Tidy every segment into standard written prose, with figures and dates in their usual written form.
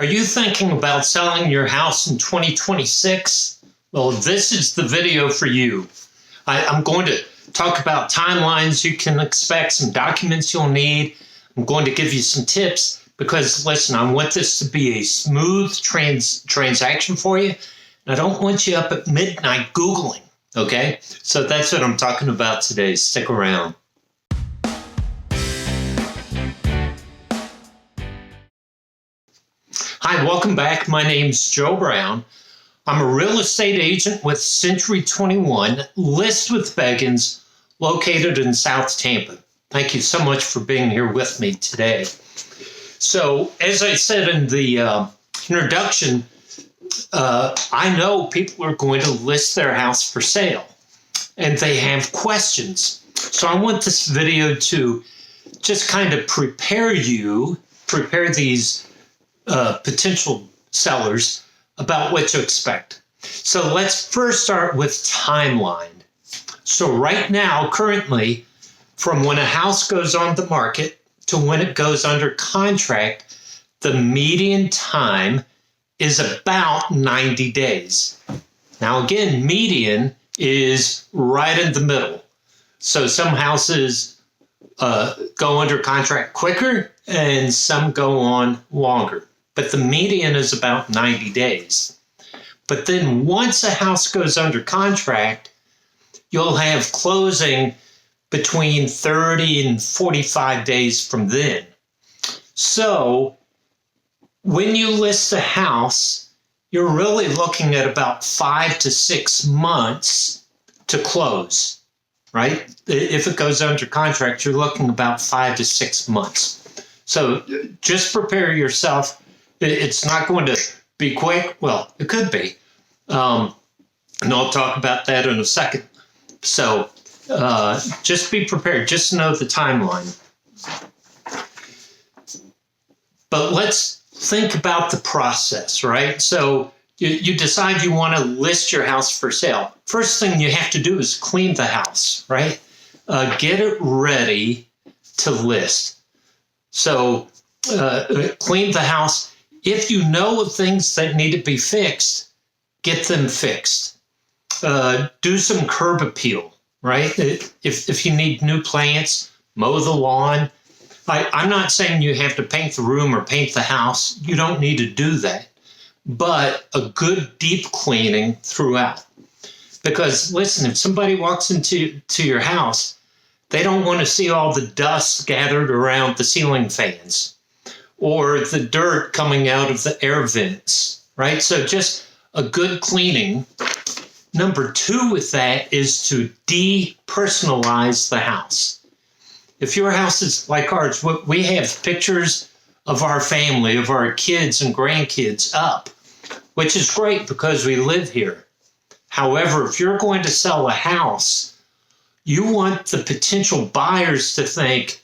Are you thinking about selling your house in 2026? Well, this is the video for you. I'm going to talk about timelines you can expect, some documents you'll need. I'm going to give you some tips because, listen, I want this to be a smooth transaction for you. And I don't want you up at midnight Googling, okay? So that's what I'm talking about today. Stick around. Hi, welcome back. My name's Joe Brown. I'm a real estate agent with Century 21, List with Beggins, located in South Tampa. Thank you so much for being here with me today. So, as I said in the introduction, I know people are going to list their house for sale, and they have questions. So I want this video to just kind of prepare these potential sellers about what to expect. So let's first start with timeline. So right now, currently, from when a house goes on the market to when it goes under contract, the median time is about 90 days. Now again, median is right in the middle. So some houses go under contract quicker and some go on longer. But the median is about 90 days. But then once a house goes under contract, you'll have closing between 30 and 45 days from then. So when you list a house, you're really looking at about 5 to 6 months to close, right? If it goes under contract, you're looking about 5 to 6 months. So just prepare yourself. It's not going to be quick. Well, it could be. And I'll talk about that in a second. So just be prepared. Just know the timeline. But let's think about the process, right? So you decide you want to list your house for sale. First thing you have to do is clean the house, right? Get it ready to list. So clean the house. If you know of things that need to be fixed, get them fixed. Do some curb appeal, right? If you need new plants, mow the lawn. I'm not saying you have to paint the room or paint the house. You don't need to do that. But a good deep cleaning throughout. Because listen, if somebody walks into your house, they don't want to see all the dust gathered around the ceiling fans or the dirt coming out of the air vents, right? So just a good cleaning. Number 2 with that is to depersonalize the house. If your house is like ours, we have pictures of our family, of our kids and grandkids up, which is great because we live here. However, if you're going to sell a house, you want the potential buyers to think,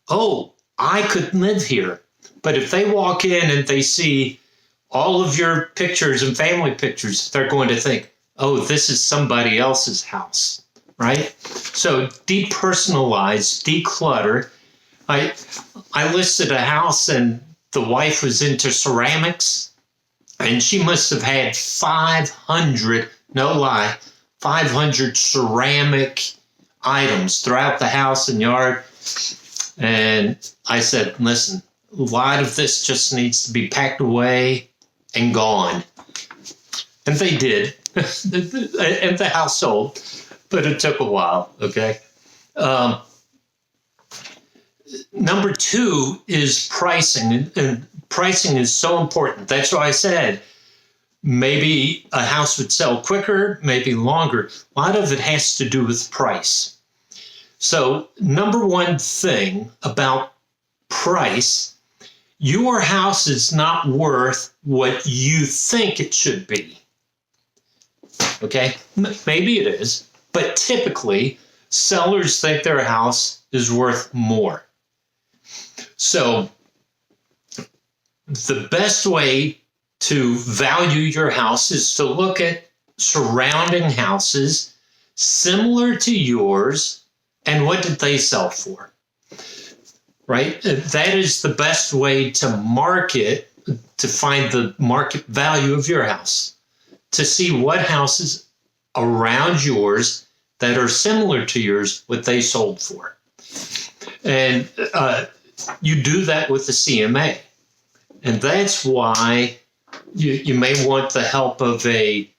oh, I could live here. But if they walk in and they see all of your pictures and family pictures, they're going to think, oh, this is somebody else's house, right? So depersonalize, declutter. I listed a house and the wife was into ceramics and she must have had 500, no lie, 500 ceramic items throughout the house and yard. And I said, listen, a lot of this just needs to be packed away and gone. And they did. And the house sold, but it took a while, okay? Number 2 is pricing. And pricing is so important. That's why I said maybe a house would sell quicker, maybe longer. A lot of it has to do with price. So number 1 thing about price, your house is not worth what you think it should be. Okay? Maybe it is, but typically sellers think their house is worth more. So the best way to value your house is to look at surrounding houses similar to yours and what did they sell for, right? That is the best way to market to find the market value of your house, to see what houses around yours that are similar to yours, what they sold for. And you do that with the CMA. And that's why you may want the help of a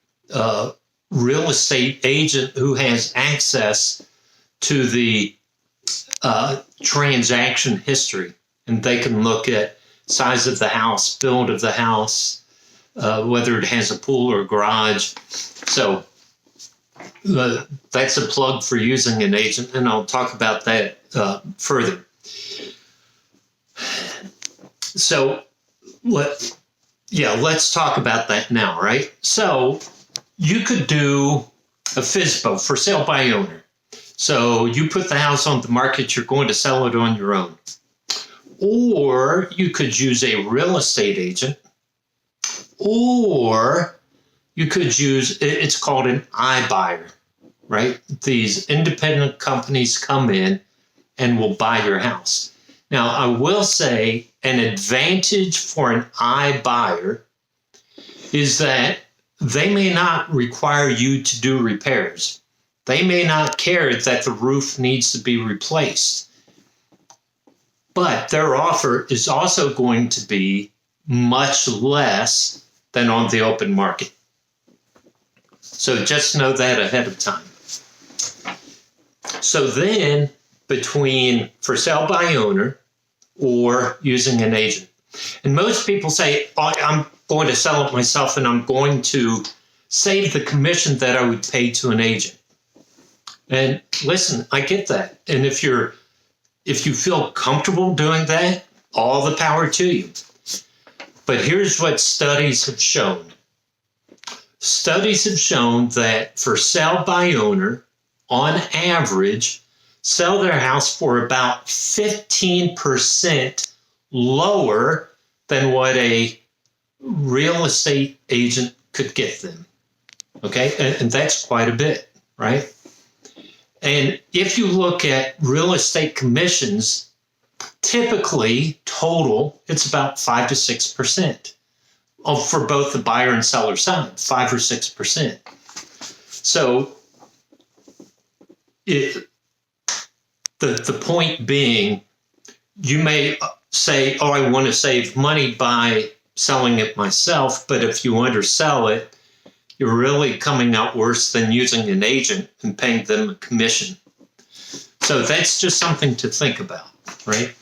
real estate agent who has access to the transaction history. And they can look at size of the house, build of the house, whether it has a pool or a garage. So that's a plug for using an agent, and I'll talk about that further. So let's talk about that now, right? So you could do a FSBO, for sale by owner. So you put the house on the market, you're going to sell it on your own. Or you could use a real estate agent, or you could use, it's called an iBuyer, right? These independent companies come in and will buy your house. Now, I will say an advantage for an iBuyer is that they may not require you to do repairs. They may not care that the roof needs to be replaced. But their offer is also going to be much less than on the open market. So just know that ahead of time. So then, between for sale by owner or using an agent. And most people say, I'm going to sell it myself and I'm going to save the commission that I would pay to an agent. And listen, I get that. And if you feel comfortable doing that, all the power to you. But here's what studies have shown. Studies have shown that for sale by owner, on average, sell their house for about 15% lower than what a real estate agent could get them. Okay, and that's quite a bit, right? And if you look at real estate commissions, typically total, it's about 5 to 6% for both the buyer and seller side, 5 or 6%. So the point being, you may say, oh, I want to save money by selling it myself, but if you undersell it, you're really coming out worse than using an agent and paying them a commission. So that's just something to think about, right?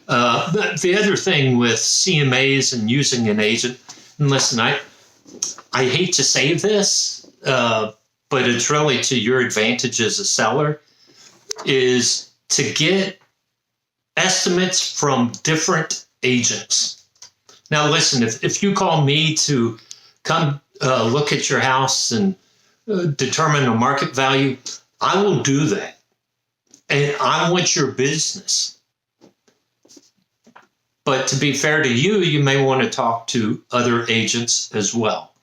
The other thing with CMAs and using an agent, and listen, I hate to say this, but it's really to your advantage as a seller, is to get estimates from different agents. Now, listen, if you call me to come look at your house and determine a market value, I will do that. And I want your business. But to be fair to you, you may want to talk to other agents as well.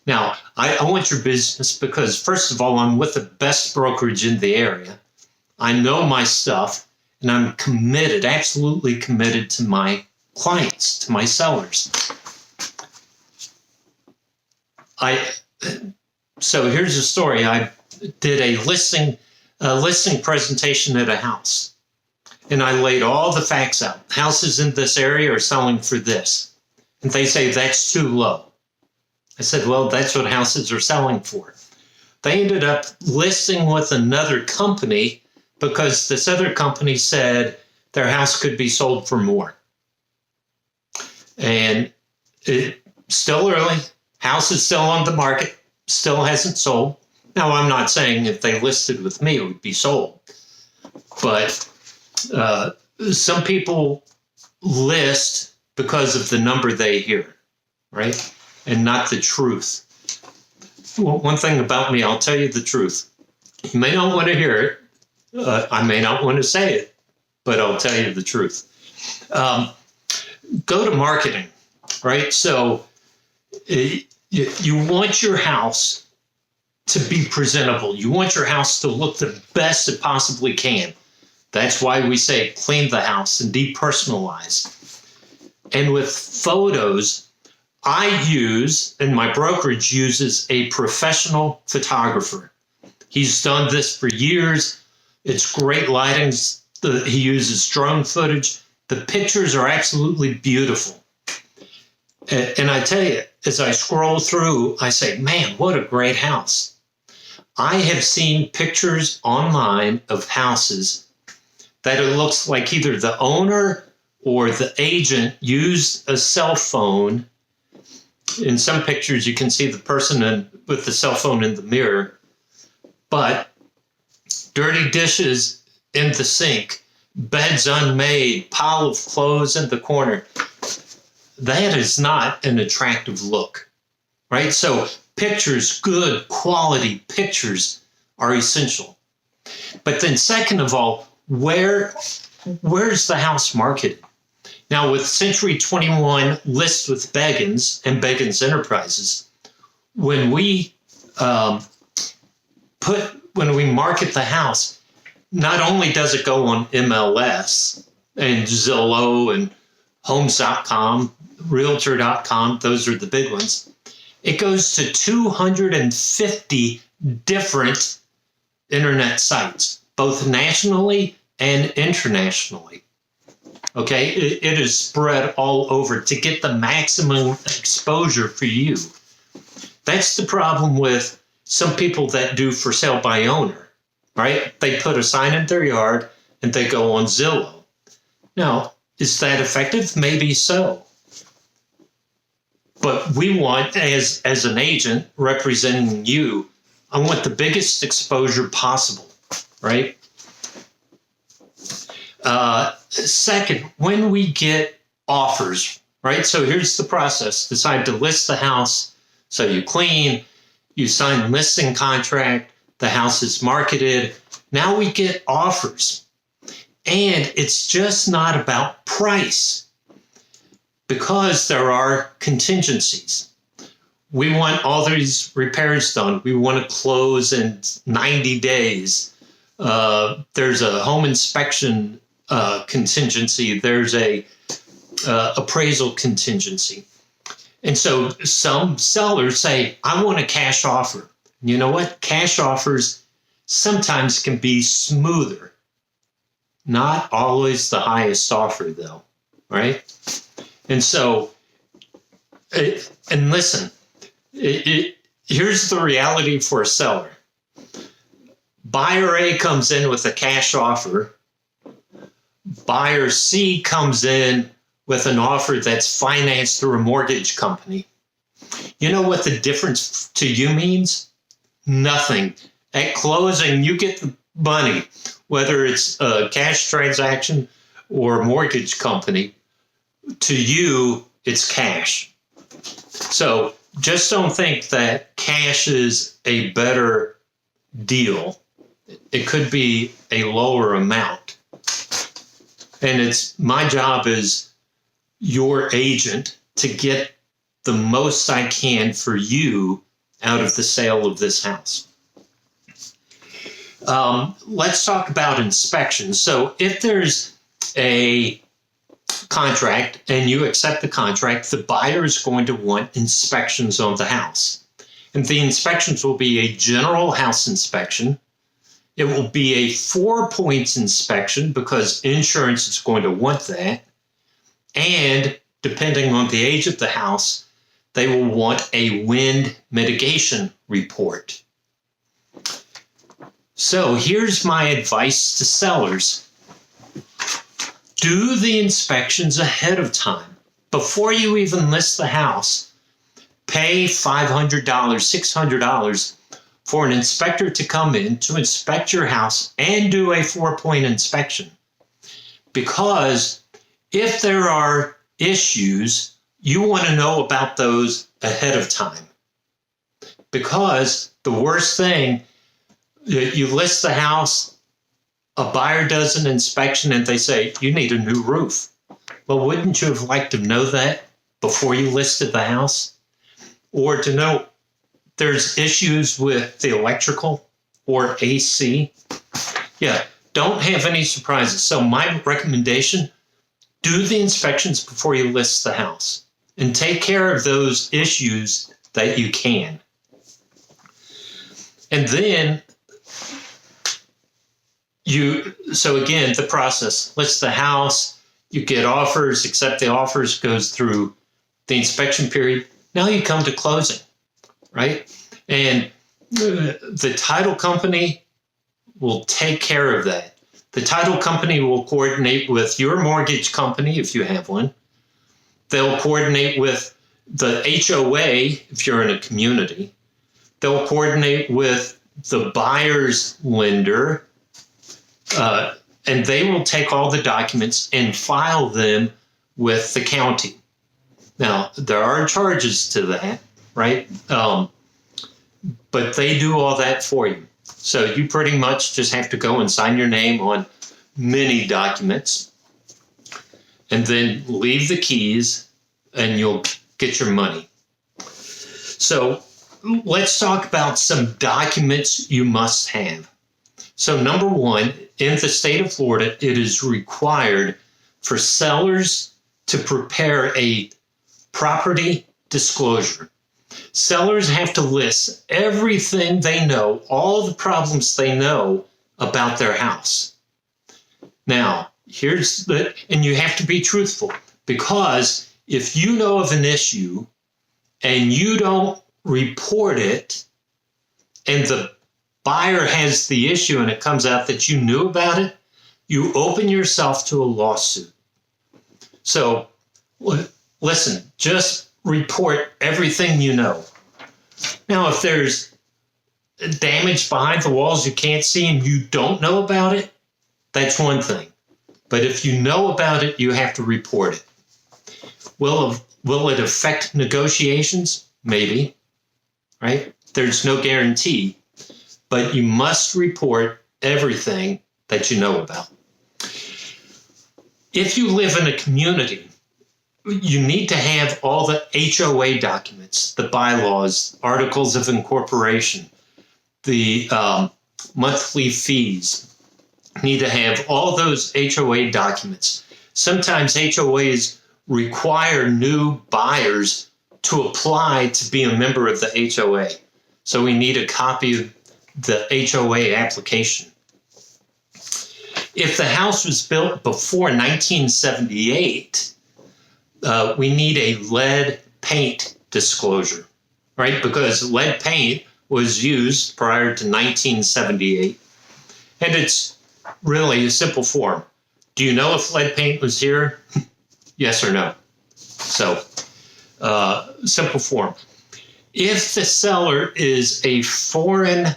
Now, I want your business because, first of all, I'm with the best brokerage in the area. I know my stuff, and I'm committed, absolutely committed to my clients, to my sellers. So here's a story. I did a listing presentation at a house, and I laid all the facts out. Houses in this area are selling for this. And they say, that's too low. I said, well, that's what houses are selling for. They ended up listing with another company because this other company said their house could be sold for more. And it's still early. House is still on the market, still hasn't sold. Now, I'm not saying if they listed with me, it would be sold. But some people list because of the number they hear, right? And not the truth. Well, one thing about me, I'll tell you the truth. You may not want to hear it. I may not want to say it, but I'll tell you the truth. Go to marketing, right? So you want your house to be presentable. You want your house to look the best it possibly can. That's why we say clean the house and depersonalize. And with photos, I use, and my brokerage uses, a professional photographer. He's done this for years. It's great lighting. He uses drone footage. The pictures are absolutely beautiful. And I tell you, as I scroll through, I say, man, what a great house. I have seen pictures online of houses that it looks like either the owner or the agent used a cell phone. In some pictures, you can see the person with the cell phone in the mirror, but dirty dishes in the sink, beds unmade, pile of clothes in the corner. That is not an attractive look, right? So pictures, good quality pictures are essential. But then second of all, where's the house marketed? Now with Century 21 List with Beggins and Beggins Enterprises, when we market the house, not only does it go on MLS and Zillow and Homes.com, Realtor.com, those are the big ones. It goes to 250 different internet sites, both nationally and internationally. Okay, it is spread all over to get the maximum exposure for you. That's the problem with some people that do for sale by owner, right? They put a sign in their yard and they go on Zillow. Now, is that effective? Maybe so. But we want, as an agent representing you, I want the biggest exposure possible, right? Second, when we get offers, right? So here's the process. Decide to list the house. So you clean, you sign a listing contract, the house is marketed. Now we get offers. And it's just not about price because there are contingencies. We want all these repairs done. We want to close in 90 days. There's a home inspection contingency. There's a appraisal contingency. And so some sellers say, I want a cash offer. You know what? Cash offers sometimes can be smoother. Not always the highest offer, though, right? And so, and listen, here's the reality for a seller. Buyer A comes in with a cash offer. Buyer C comes in with an offer that's financed through a mortgage company. You know what the difference to you means? Nothing. At closing, you get the money, whether it's a cash transaction or a mortgage company. To you, it's cash. So just don't think that cash is a better deal. It could be a lower amount. And it's my job as your agent to get the most I can for you out of the sale of this house. Let's talk about inspections. So if there's a contract and you accept the contract, the buyer is going to want inspections on the house. And the inspections will be a general house inspection. It will be a 4-point inspection because insurance is going to want that. And depending on the age of the house, they will want a wind mitigation report. So here's my advice to sellers. Do the inspections ahead of time. Before you even list the house, pay $500, $600 for an inspector to come in to inspect your house and do a 4-point inspection. Because if there are issues, you want to know about those ahead of time. Because the worst thing, you list the house, a buyer does an inspection and they say, you need a new roof. Well, wouldn't you have liked to know that before you listed the house? Or to know there's issues with the electrical or AC? Yeah, don't have any surprises. So my recommendation, do the inspections before you list the house and take care of those issues that you can. And then so again, the process, list the house, you get offers, accept the offers, goes through the inspection period. Now you come to closing, right? And the title company will take care of that. The title company will coordinate with your mortgage company if you have one. They'll coordinate with the HOA if you're in a community. They'll coordinate with the buyer's lender, and they will take all the documents and file them with the county. Now, there are charges to that, right? But they do all that for you. So you pretty much just have to go and sign your name on many documents and then leave the keys and you'll get your money. So let's talk about some documents you must have. So number one, in the state of Florida, it is required for sellers to prepare a property disclosure. Sellers have to list everything they know, all the problems they know about their house. Now, and you have to be truthful, because if you know of an issue and you don't report it and the buyer has the issue and it comes out that you knew about it, you open yourself to a lawsuit. So listen, just report everything you know. Now, if there's damage behind the walls you can't see and you don't know about it, that's one thing. But if you know about it, you have to report it. Will it affect negotiations? Maybe, right? There's no guarantee, but you must report everything that you know about. If you live in a community, you need to have all the HOA documents, the bylaws, articles of incorporation, the monthly fees. You need to have all those HOA documents. Sometimes HOAs require new buyers to apply to be a member of the HOA. So we need a copy of the HOA application. If the house was built before 1978, we need a lead paint disclosure, right? Because lead paint was used prior to 1978. And it's really a simple form. Do you know if lead paint was here? Yes or no? So, simple form. If the seller is a foreign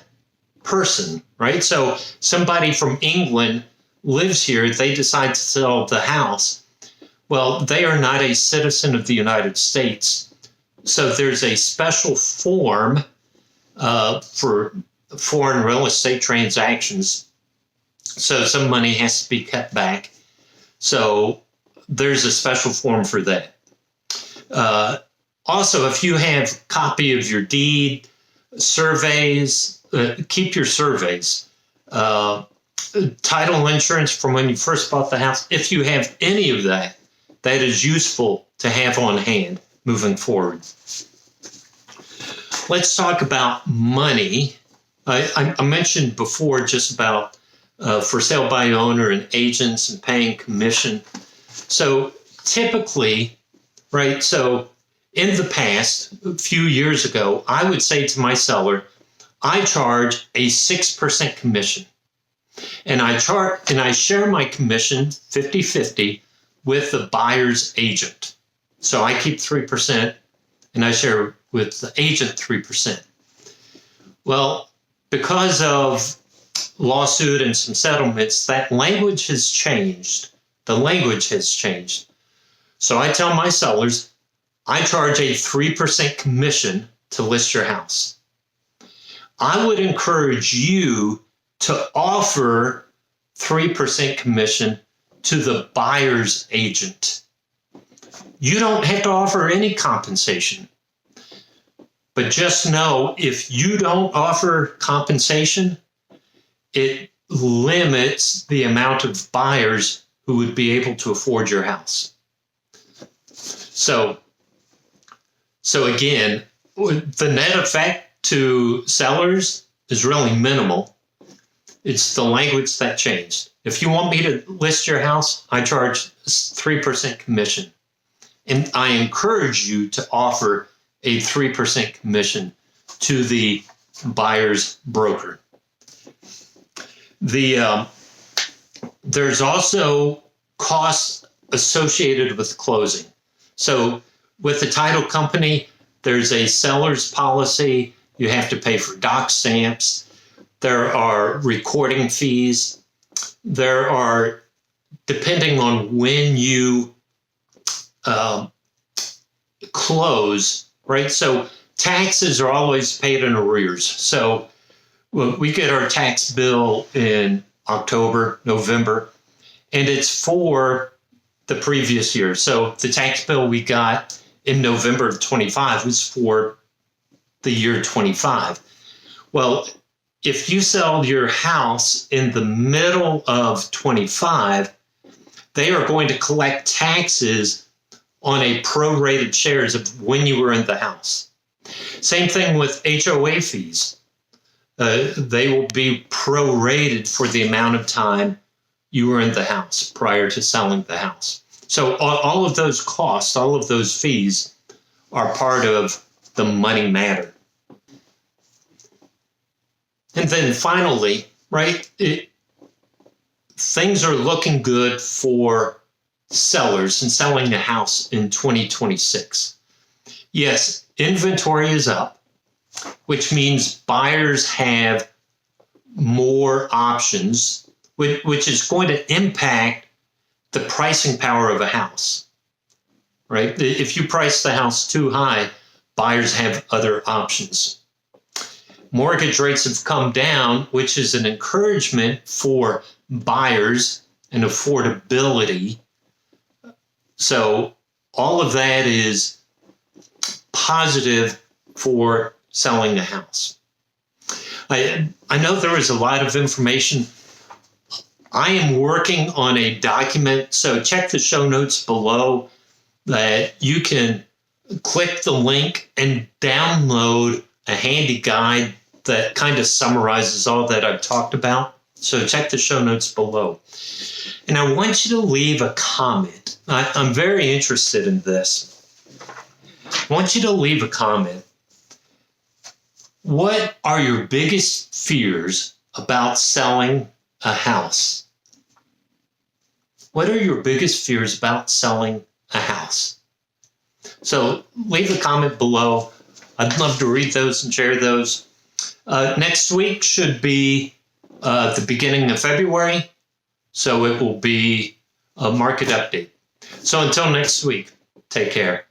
person, right? So somebody from England lives here, they decide to sell the house. Well, they are not a citizen of the United States. So there's a special form for foreign real estate transactions. So some money has to be kept back. So there's a special form for that. Also, if you have a copy of your deed, surveys, keep your surveys. Title insurance from when you first bought the house. If you have any of that, that is useful to have on hand moving forward. Let's talk about money. I mentioned before just about for sale by owner and agents and paying commission. So typically, right, so in the past, a few years ago, I would say to my seller, I charge a 6% commission. And I share my commission 50-50 with the buyer's agent. So I keep 3% and I share with the agent 3%. Well, because of lawsuit and some settlements, that language has changed. The language has changed. So I tell my sellers, I charge a 3% commission to list your house. I would encourage you to offer 3% commission to the buyer's agent. You don't have to offer any compensation. But just know if you don't offer compensation, it limits the amount of buyers who would be able to afford your house. So again, the net effect to sellers is really minimal. It's the language that changed. If you want me to list your house, I charge 3% commission. And I encourage you to offer a 3% commission to the buyer's broker. There's also costs associated with closing. So with the title company, there's a seller's policy. You have to pay for doc stamps. There are recording fees. There are, depending on when you close, right? So taxes are always paid in arrears. So we get our tax bill in October, November, and it's for the previous year. So the tax bill we got in November of 25 was for the year 25. Well, if you sell your house in the middle of 25, they are going to collect taxes on a prorated shares of when you were in the house. Same thing with HOA fees. They will be prorated for the amount of time you were in the house prior to selling the house. So all of those costs, all of those fees are part of the money matter. And then finally, right, things are looking good for sellers and selling a house in 2026. Yes, inventory is up, which means buyers have more options, which is going to impact the pricing power of a house, right? If you price the house too high, buyers have other options. Mortgage rates have come down, which is an encouragement for buyers and affordability. So all of that is positive for selling a house. I know there is a lot of information. I am working on a document, so check the show notes below that you can click the link and download a handy guide that kind of summarizes all that I've talked about. So check the show notes below. And I want you to leave a comment. I'm very interested in this. I want you to leave a comment. What are your biggest fears about selling a house? What are your biggest fears about selling a house? So leave a comment below. I'd love to read those and share those. Next week should be the beginning of February, so it will be a market update. So until next week, take care.